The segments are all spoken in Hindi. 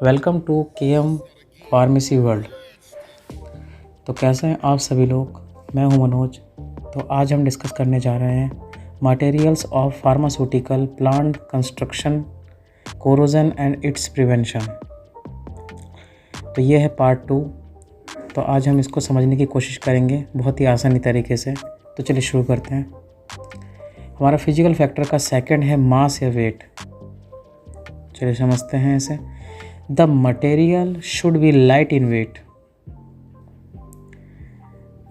Welcome to KM pharmacy world. तो कैसे हैं आप सभी लोग। मैं हूं मनोज। तो आज हम डिस्कस करने जा रहे हैं materials of pharmaceutical plant construction, corrosion and it's prevention. तो ये है पार्ट 2। तो आज हम इसको समझने की कोशिश करेंगे बहुत ही आसानी तरीके से। तो चलिए शुरू करते हैं। हमारा फिजिकल फैक्टर का सेकंड है मास या वेट। चलिए समझते हैं इसे। The material should be light in weight.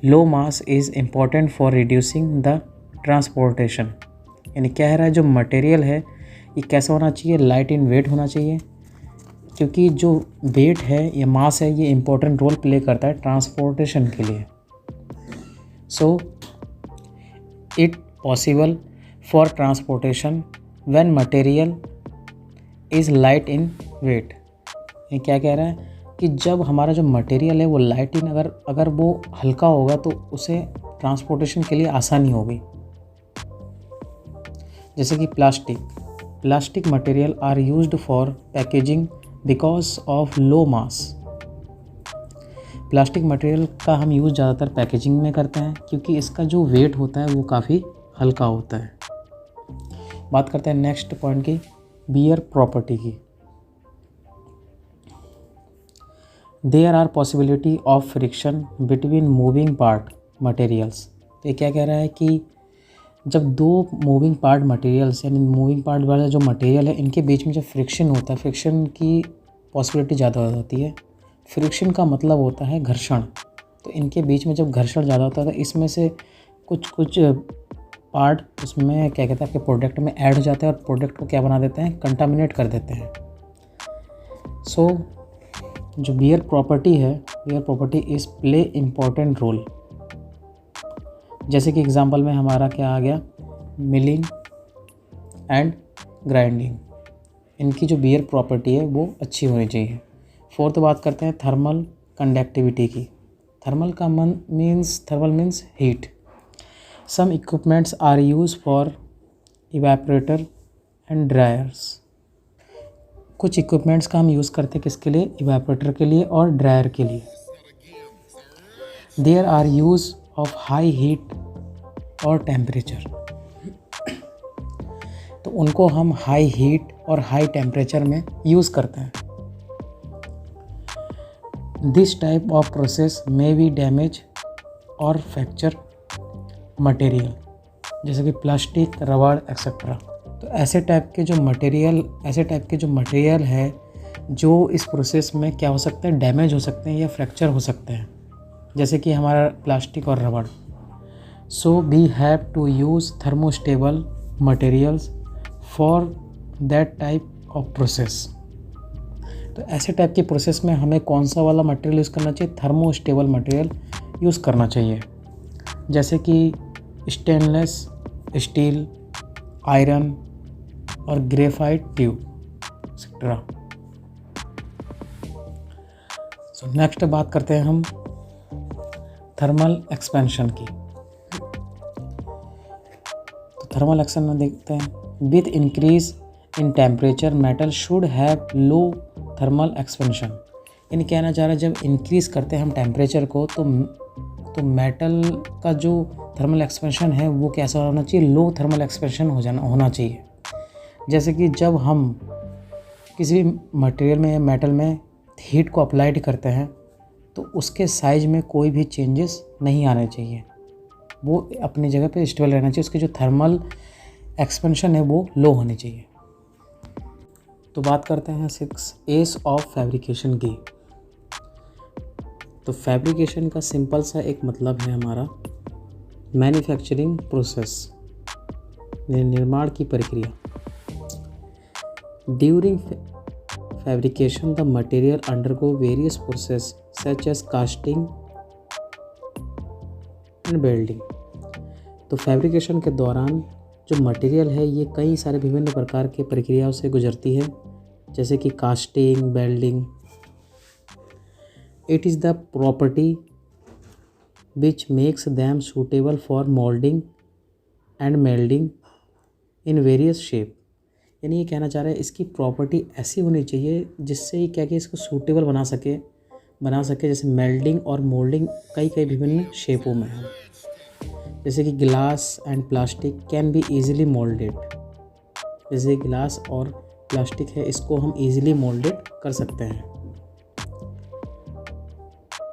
Low mass is important for reducing the transportation. यानी क्या है रहा है, जो मटेरियल है ये कैसा होना चाहिए, लाइट इन वेट होना चाहिए, क्योंकि जो वेट है या मास है ये इम्पोर्टेंट रोल प्ले करता है ट्रांसपोर्टेशन के लिए। So it possible for transportation when material is light in weight. ये क्या कह रहा है कि जब हमारा जो मटेरियल है वो लाइट इन अगर वो हल्का होगा तो उसे ट्रांसपोर्टेशन के लिए आसानी होगी। जैसे कि plastic material are used for packaging because of low mass. Plastic material का हम यूज़ ज़्यादातर पैकेजिंग में करते हैं क्योंकि इसका जो वेट होता है वो काफ़ी हल्का होता है। बात करते हैं नेक्स्ट पॉइंट की, बियर प्रॉपर्टी की। There are possibility of friction between moving part materials. तो ये क्या कह रहा है कि जब दो मूविंग पार्ट मटेरियल्स यानी मूविंग पार्ट वाला जो मटेरियल है इनके बीच में जब फ्रिक्शन होता है, फ्रिक्शन की पॉसिबिलिटी ज़्यादा हो जाती है। फ्रिक्शन का मतलब होता है घर्षण। तो इनके बीच में जब घर्षण ज़्यादा होता है तो इसमें से कुछ पार्ट उसमें क्या कहते हैं आपके प्रोडक्ट में ऐड हो जाते हैं और प्रोडक्ट को क्या बना देते हैं, कंटामिनेट कर देते हैं। सो जो bear property is play important role. जैसे कि एग्जांपल में हमारा क्या आ गया, मिलिंग एंड ग्राइंडिंग। इनकी जो बियर प्रॉपर्टी है वो अच्छी होनी चाहिए। फोर्थ बात करते हैं थर्मल कंडक्टिविटी की। Thermal means heat. Some equipments are use for evaporator and dryers. कुछ इक्विपमेंट्स का हम यूज़ करते हैं किसके लिए, इवेपोरेटर के लिए और ड्रायर के लिए। There are use of high heat और टेम्परेचर। तो उनको हम हाई हीट और हाई टेम्परेचर में यूज़ करते हैं। This type of process may be damage और फ्रैक्चर मटेरियल, जैसे कि प्लास्टिक, रबड़ एक्सेट्रा। तो ऐसे टाइप के जो मटेरियल है जो इस प्रोसेस में क्या हो सकते हैं, डैमेज हो सकते हैं या फ्रैक्चर हो सकते हैं, जैसे कि हमारा प्लास्टिक और रबड़। So we have to use thermostable materials for that type of process. तो ऐसे टाइप की प्रोसेस में हमें कौन सा वाला मटेरियल यूज़ करना चाहिए, थर्मोस्टेबल मटेरियल यूज़ करना चाहिए, जैसे कि स्टेनलेस स्टील, आयरन और graphite tube etcetera. So next बात करते हैं हम थर्मल एक्सपेंशन की। तो थर्मल एक्सपेंशन में देखते हैं, with increase in temperature metal should have low thermal expansion. यानी कहना चाह रहा है जब इंक्रीज़ करते हैं हम टेम्परेचर को तो मेटल का जो थर्मल एक्सपेंशन है वो कैसा होना चाहिए, लो थर्मल एक्सपेंशन होना चाहिए। जैसे कि जब हम किसी भी मटेरियल में या मेटल में हीट को अप्लाइड करते हैं तो उसके साइज में कोई भी चेंजेस नहीं आने चाहिए, वो अपनी जगह पे स्टेबल रहना चाहिए। उसकी जो थर्मल एक्सपेंशन है वो लो होनी चाहिए। तो बात करते हैं 6 एस ऑफ फैब्रिकेशन की। तो फैब्रिकेशन का सिंपल सा एक मतलब है हमारा मैन्युफैक्चरिंग प्रोसेस, निर्माण की प्रक्रिया। During fabrication the material undergo various process such as casting and welding. तो फैब्रिकेशन के दौरान जो मटेरियल है ये कई सारे विभिन्न प्रकार के प्रक्रियाओं से गुजरती है, जैसे कि casting, welding. It is the property which makes them suitable for molding and melding in various shape। यानी ये कहना चाह रहे हैं इसकी प्रॉपर्टी ऐसी होनी चाहिए जिससे ये क्या कि इसको सूटेबल बना सके जैसे मेल्डिंग और मोल्डिंग कई विभिन्न शेपों में है। जैसे कि glass and plastic can be easily moulded, जैसे ग्लास और प्लास्टिक है इसको हम ईजिली मोल्डेड कर सकते हैं।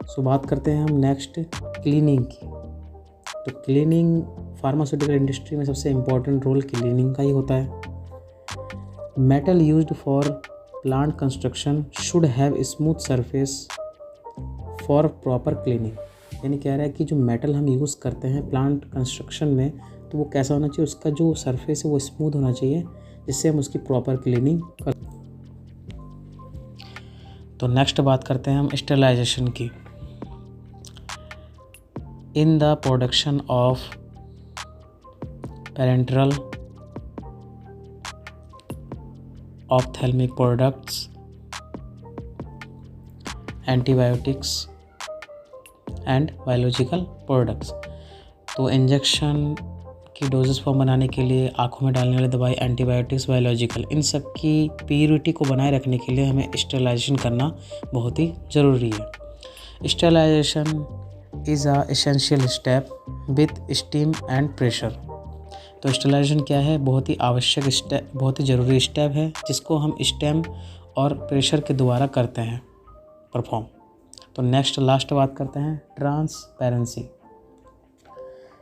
सो बात करते हैं हम नेक्स्ट क्लीनिंग की। तो क्लीनिंग फार्मास्यूटिकल इंडस्ट्री में सबसे इम्पोर्टेंट रोल क्लीनिंग का ही होता है। Metal used for plant construction should have smooth surface for proper cleaning, यानी कह रहा है कि जो मेटल हम यूज़ करते हैं प्लांट कंस्ट्रक्शन में तो वो कैसा होना चाहिए, उसका जो सरफेस है वो स्मूथ होना चाहिए जिससे हम उसकी प्रॉपर क्लीनिंग कर। तो नेक्स्ट बात करते हैं हम स्टेरिलाइजेशन की। In the production of parenteral ophthalmic products, antibiotics and biological products, तो इंजेक्शन की डोजेस फॉर्म बनाने के लिए आँखों में डालने वाली दवाई, एंटीबायोटिक्स, बायोलॉजिकल, इन सब की प्योरिटी को बनाए रखने के लिए हमें स्टेरिलाइजेशन करना बहुत ही ज़रूरी है। Sterilisation is a essential step with steam and pressure. तो स्टेरिलाइजेशन क्या है, बहुत ही आवश्यक स्टेप, बहुत ही ज़रूरी स्टेप है जिसको हम स्टीम और प्रेशर के द्वारा करते हैं परफॉर्म। तो नेक्स्ट लास्ट बात करते हैं ट्रांसपेरेंसी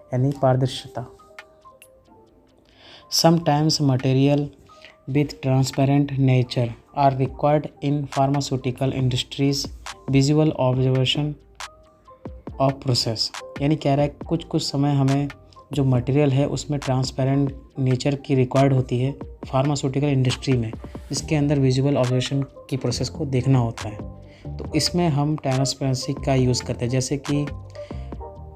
यानी पारदर्शिता। Sometimes material with transparent nature are required in pharmaceutical industries visual observation of process, यानी कह रहा है कुछ समय हमें जो मटेरियल है उसमें ट्रांसपेरेंट नेचर की रिक्वायर्ड होती है फार्मास्यूटिकल इंडस्ट्री में, जिसके अंदर विजुअल ऑब्जर्वेशन की प्रोसेस को देखना होता है। तो इसमें हम ट्रांसपेरेंसी का यूज़ करते हैं, जैसे कि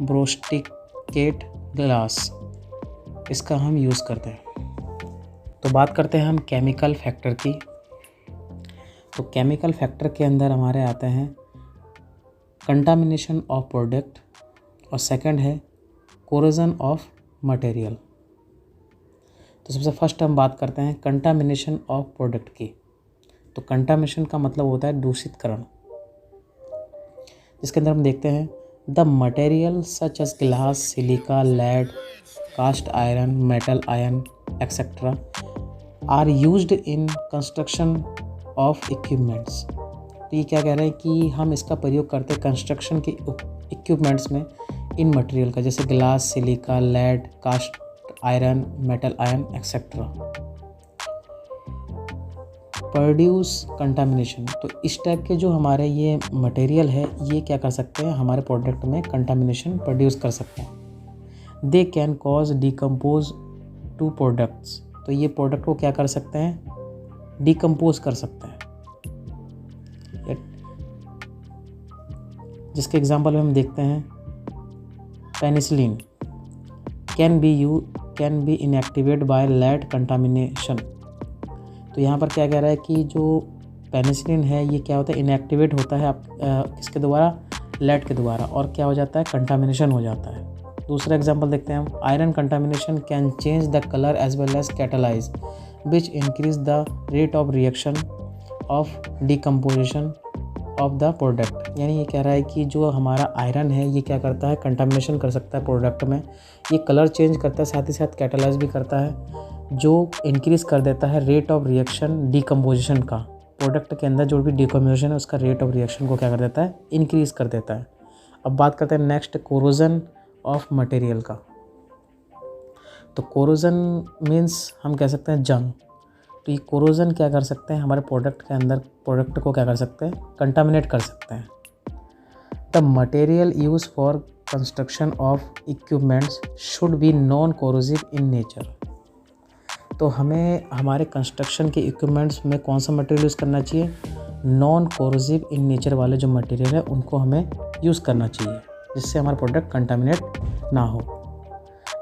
ब्रोस्टिकेट ग्लास, इसका हम यूज़ करते हैं। तो बात करते हैं हम केमिकल फैक्टर की। तो केमिकल फैक्टर के अंदर हमारे आते हैं कंटामिनेशन ऑफ प्रोडक्ट और सेकंड है कोरोजन ऑफ मटेरियल। तो सबसे फर्स्ट हम बात करते हैं कंटामिनेशन ऑफ प्रोडक्ट की। तो कंटामिनेशन का मतलब होता है दूषितकरण, जिसके अंदर हम देखते हैं the material such as glass, silica, lead, cast iron, metal ion et cetera are used in construction of equipments. तो ये क्या कह रहे हैं कि हम इसका प्रयोग करते हैं कंस्ट्रक्शन के इक्विपमेंट्स में इन मटेरियल का, जैसे glass, silica, lead, cast iron, metal ion et cetera. Produce contamination, तो इस टाइप के जो हमारे ये मटेरियल है ये क्या कर सकते हैं, हमारे प्रोडक्ट में कंटामिनेशन प्रोड्यूस कर सकते हैं। They can cause decompose to products, तो ये प्रोडक्ट को क्या कर सकते हैं, डिकम्पोज कर सकते हैं। जिसके एग्जांपल में हम देखते हैं penicillin can be inactivate by lead contamination. तो यहाँ पर क्या कह रहा है कि जो पेनिसिलिन है ये क्या होता है, इनएक्टिवेट होता है किसके द्वारा, लेड के द्वारा, और क्या हो जाता है, कंटामिनेशन हो जाता है। दूसरा एग्जांपल देखते हैं हम, iron contamination can change the colour as well as catalyse which increase the rate of reaction of decomposition of the product. यानी ये कह रहा है कि जो हमारा आयरन है ये क्या करता है, कंटामिनेशन कर सकता है प्रोडक्ट में, ये कलर चेंज करता है, साथ ही साथ कैटालाइज भी करता है, जो इंक्रीज़ कर देता है रेट ऑफ रिएक्शन डिकम्पोजिशन का। प्रोडक्ट के अंदर जो भी डिकम्पोजिशन है उसका रेट ऑफ रिएक्शन को क्या कर देता है, इंक्रीज़ कर देता है। अब बात करते हैं नेक्स्ट कोरोजन ऑफ मटेरियल का। तो कोरोजन मीन्स हम कह सकते हैं जंग। तो ये कोरोजन क्या कर सकते हैं, हमारे प्रोडक्ट के अंदर प्रोडक्ट को क्या कर सकते हैं, कंटामिनेट कर सकते हैं। The material use for construction of equipments should be non corrosive in nature. तो हमें हमारे कंस्ट्रक्शन के इक्विपमेंट्स में कौन सा मटेरियल यूज़ करना चाहिए, नॉन कोरोसिव इन नेचर वाले जो मटेरियल है उनको हमें यूज़ करना चाहिए, जिससे हमारा प्रोडक्ट कंटामिनेट ना हो।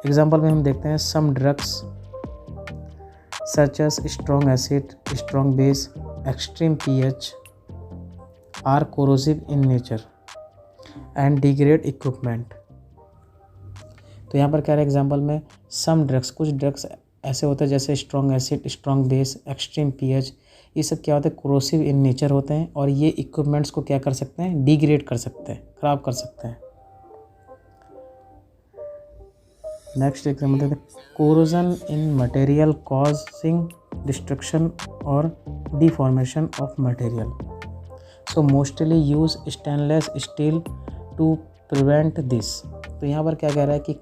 एग्जाम्पल में हम देखते हैं some drugs such as strong acid, strong base, extreme pH are corrosive in nature and degrade equipment। तो यहाँ पर क्या है एग्जाम्पल में सम ड्रग्स, कुछ ड्रग्स ऐसे होते हैं जैसे strong acid, strong base, extreme pH, ये सब क्या होते हैं, कोरोसिव इन नेचर होते हैं और ये इक्विपमेंट्स को क्या कर सकते हैं, डिग्रेड कर सकते हैं, ख़राब कर सकते हैं। नेक्स्ट एग्जाम्पल देते हैं, corrosion in material causing destruction और deformation of material, so mostly use stainless steel to prevent this. तो यहाँ पर क्या कह रहा है कि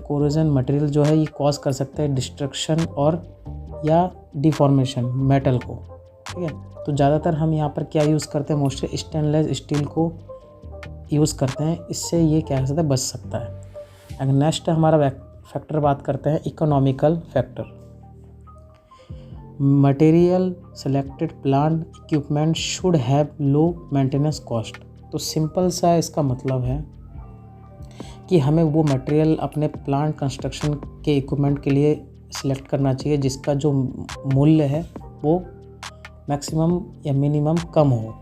कोरोजन मटेरियल जो है ये कॉज कर सकता है डिस्ट्रक्शन और या डिफॉर्मेशन मेटल को, ठीक है। तो ज़्यादातर हम यहाँ पर क्या यूज़ करते हैं, मोस्टली स्टेनलेस स्टील को यूज़ करते हैं, इससे ये क्या हो सकता है, बच सकता है। अगर नेक्स्ट हमारा फैक्टर बात करते हैं, economical factor. Material selected plant equipment should have low maintenance cost. तो सिंपल सा इसका मतलब है कि हमें वो मटेरियल अपने प्लांट कंस्ट्रक्शन के इक्विपमेंट के लिए सिलेक्ट करना चाहिए जिसका जो मूल्य है वो मैक्सिमम या मिनिमम कम हो।